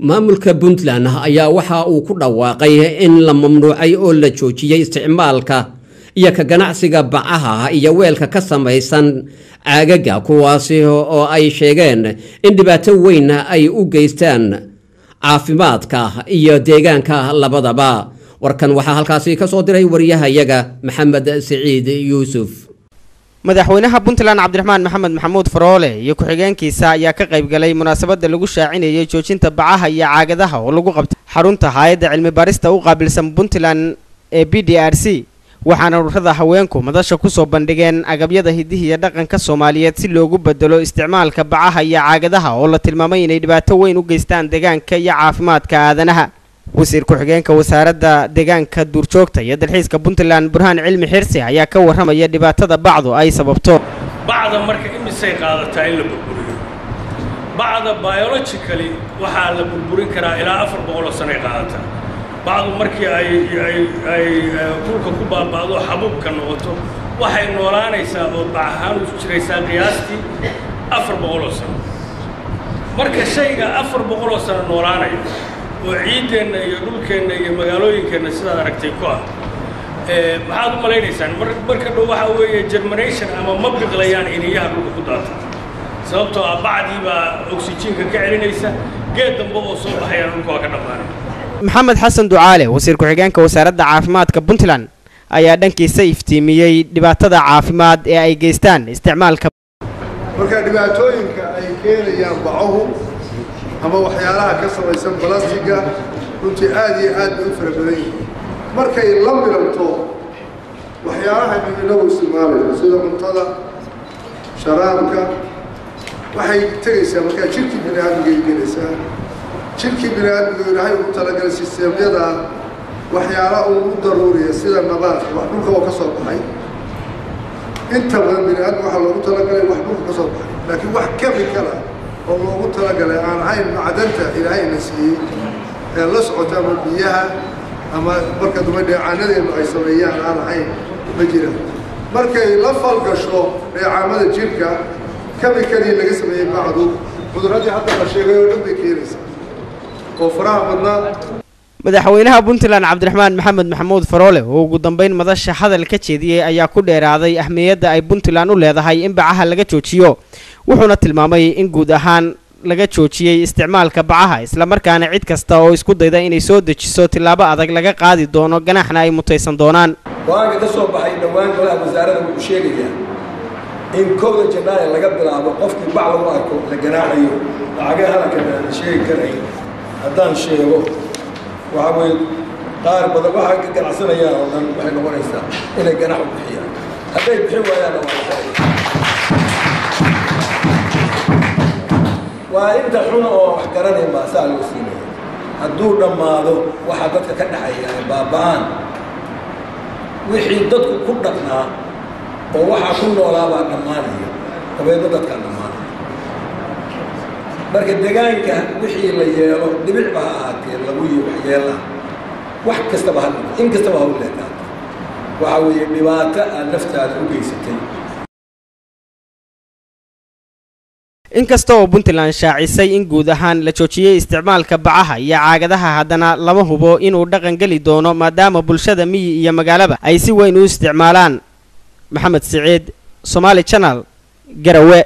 maamulka Puntland ayaa waxa uu ku dhawaaqay in la mamnuucay oo la joojiyay isticmaalka iyo ka ganacsiga bacaha iyo weelka ka samaysan caagaga kuwaasi oo ay sheegeen in dhibaato weyn ay u geystaan caafimaadka iyo deegaanka labadaba. warkan waxa halkaasi ka soo diray wariyahayaga Maxamed Saciid Yuusuf. madaxweynaha Puntland Cabdiraxmaan Maxamed Maxamuud Faroole iyo ku-xigeenkiisa ayaa ka qayb galay munaasabada lagu shaacinayay joojinta bacaha iyo caagadaha oo lagu qabtay xarunta hay'adda cilmi baarista u qaabilsan Puntland ee BDRC waxaana ururada haweenku madasha ku soo bandhigeen agabyada hidaha iyo dhaqanka Soomaaliyeed si loogu bedelo isticmaalka bacaha iyo caagadaha oo la tilmaamay inay dhibaato weyn u geystaan deegaanka iyo caafimaadka aadanaha. wasiir ku-xigeenka wasaaradda deegaanka duurjoogta iyo dalxiiska Puntland Burhaan Cilmi Xirsi ayaa ka warramaya dhibaatada bacdu ay sababto. bacda marka imisay qaadataa in la burburiyo bacda biologically waxa la burburin karaa ilaa 400 sano qaadata bacdu markii ay dhulka ku baabado xabuubka noqoto waxay noolaanaysaa oo bacahaan u jiraysaa qiyaastii 400 sano marka shayga 400 sano noolaanaya وعيدنا يقولكنا يا مقالوينكنا سيدا ركتي كوا maxaad u maleynaysaan marka dhow waxa weeye germination ama mabdiq layaan iniyaha dhulka ku daata sababtoo ah bacdiiba oxygen-ka ka celinaysa geed dambe oo soo baxaya dhulka ka dhamaanay. maxamed xasan ducaale wasiir ku-xigeenka wasaaradda caafimaadka Puntland ayaa dhankiisa iftiimiyay dhibaatada caafimaad ee ay geystaan isticmaalka marka dhibaatooyinka ay keenayaan bacahu ama waxyaalaha ka samaysan balastiga runtii aad iyo aad u fara badan yihiin markay la milanto waxyaalaha inagu isticmaalayno sida cuntada sharaabka waxay tegaysaa markaa jirkii bini'aadmiga ay gelaysaa jirkii bini'aadmiga ilaahay ugu talagalay sisteemyada waxyaalaha ugu daruuriya sida nabaadka wax dhulka oo ka soo baxay inta badan bini'aadmiga waxaa loogu talagalay wax dhulka ka soo baxay laakiin wax chemical ah oo loogu talagalay aan ahayn macdanta ilaahay na siiyey ee la socota ama biyaha ama marka dumay dheecaanadeenu ay sameeyaan aan ahayn ma jiraan markay la falgasho dheecaamada jirka chemicalii laga sameeyey bacdu cudurradii hadda la sheegay oo dhan bay keenaysaa oo faraha badnaa. madaxweynaha Puntland Cabdiraxmaan Maxamed Maxamuud Faroole oo ugu dambeyn madasha hadal ka jeediyay ayaa ku dheeraaday ahmiyadda ay Puntland u leedahay in bacaha laga joojiyo wuxuuna tilmaamay in guud ahaan laga joojiyay isticmaalka bacaha isla markaana cid kasta oo isku dayda inay soo dejiso tilaabo adag laga qaadi doono ganaxna ay mutaysan doonaan. go'aanka ka soo baxay dhawaan golaha wasaaradda uu sheegaya in kooda Janaayo laga bilaabo qofkii bac lagu arko la ganaaxayo lacagaha halka la sheegi karay haddaan sheego waxa way qaar badan waxa ka ganacsanayaan oo dhan waxay noqonaysaa inay ganax u bixiyaan hadday bixin waayaan waa inta xun oo wax garanay ma saa loo siinay hadduu dhammaado waxa dadka ka dhaxaya baabaan wixii dadku ku dhaqnaa oo waxa ku noolaaba dhammaanaya habeena dadka dhammaanaya marka deegaanka wixii la yeelo dhibic baa ahaatee lagu yeelaa wax kastaba in kastaba ha u leedahay waxa weeye dhibaato aan naftaada u geysatay. inkasta oo Puntland shaacisay in guud ahaan la joojiyay isticmaalka bacaha iyo caagadaha haddana lama hubo inuu dhaqan gali doono maadaama bulshada miyi iyo magaalaba ay si weyn u isticmaalaan. Maxamed Saciid, Somali Channel, Garowe.